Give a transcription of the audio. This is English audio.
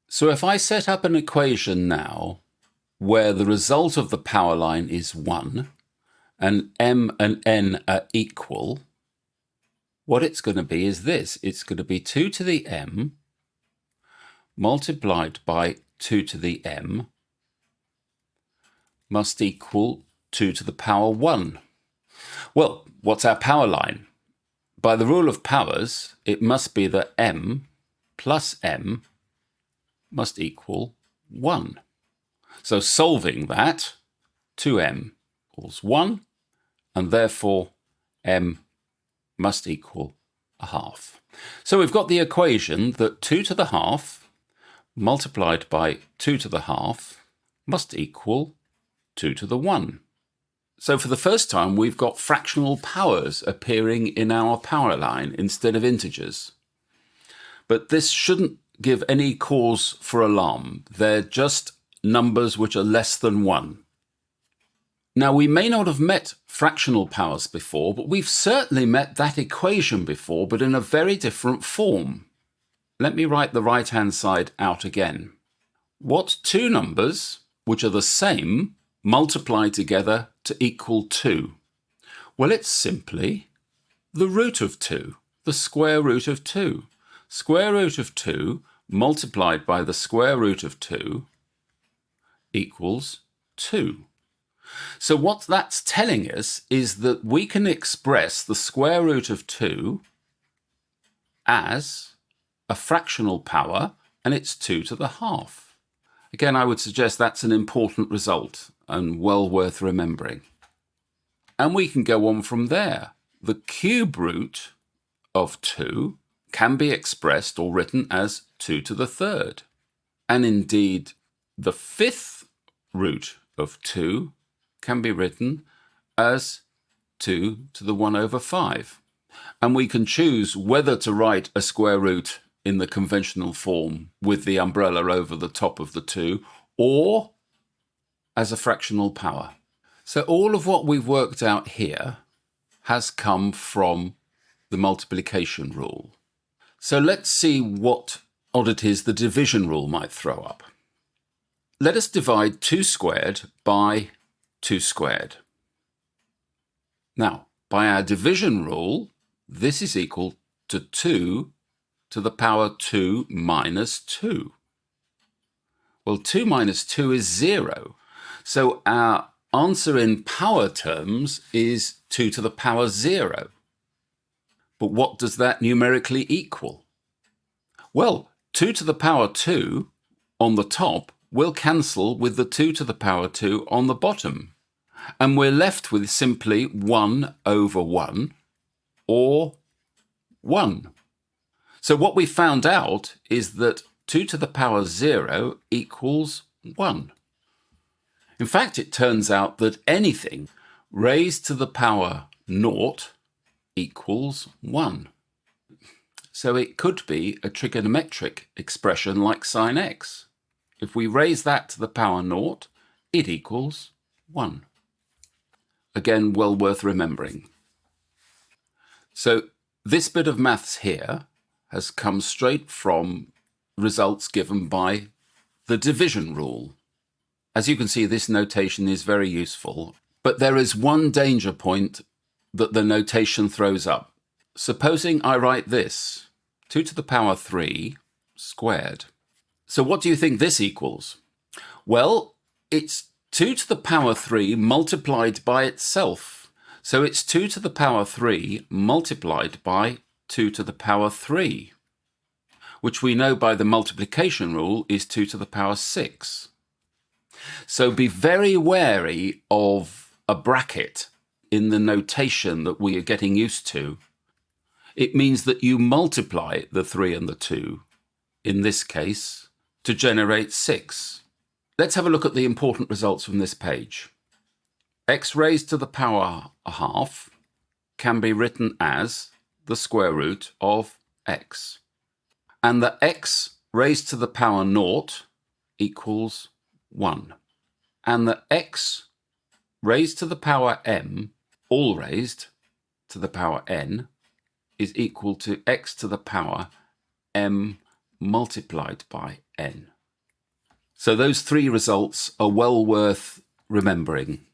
So if I set up an equation now where the result of the power line is 1 and m and n are equal, what it's going to be is this. It's going to be 2 to the m multiplied by 2 to the m must equal 2 to the power 1. Well, what's our power line? By the rule of powers, it must be that m plus m must equal 1. So solving that, 2m equals 1, and therefore m must equal a half. So we've got the equation that 2 to the half multiplied by 2 to the half must equal 2 to the 1. So for the first time, we've got fractional powers appearing in our power line instead of integers. But this shouldn't give any cause for alarm. They're just numbers which are less than 1. Now, we may not have met fractional powers before, but we've certainly met that equation before, but in a very different form. Let me write the right-hand side out again. What two numbers, which are the same, multiply together to equal 2? Well, it's simply the root of 2, the square root of 2. Square root of 2 multiplied by the square root of 2 equals 2. So what that's telling us is that we can express the square root of 2 as a fractional power, and it's 2 to the half. Again, I would suggest that's an important result and well worth remembering. And we can go on from there. The cube root of 2 can be expressed or written as 2 to the third. And indeed, the fifth root of 2 can be written as 2 to the 1 over 5. And we can choose whether to write a square root in the conventional form with the umbrella over the top of the 2, or as a fractional power. So all of what we've worked out here has come from the multiplication rule. So let's see what oddities the division rule might throw up. Let us divide 2 squared by 2 squared. Now, by our division rule, this is equal to 2 to the power 2 minus 2. Well, 2 minus 2 is 0. So our answer in power terms is 2 to the power 0. But what does that numerically equal? Well, 2 to the power 2 on the top will cancel with the 2 to the power 2 on the bottom. And we're left with simply 1 over 1, or 1. So what we found out is that 2 to the power 0 equals 1. In fact, it turns out that anything raised to the power 0 equals 1. So it could be a trigonometric expression like sine x. If we raise that to the power 0, it equals 1. Again, well worth remembering. So this bit of maths here has come straight from results given by the division rule. As you can see, this notation is very useful, but there is one danger point that the notation throws up. Supposing I write this, 2 to the power 3 squared. So what do you think this equals? Well, it's 2 to the power 3 multiplied by itself. So it's 2 to the power 3 multiplied by 2 to the power 3, which we know by the multiplication rule is 2 to the power 6. So be very wary of a bracket in the notation that we are getting used to. It means that you multiply the 3 and the 2, in this case, to generate 6. Let's have a look at the important results from this page. X raised to the power a half can be written as the square root of x. And the x raised to the power 0 equals 1. And the x raised to the power m, all raised to the power n, is equal to x to the power m multiplied by n. So those three results are well worth remembering.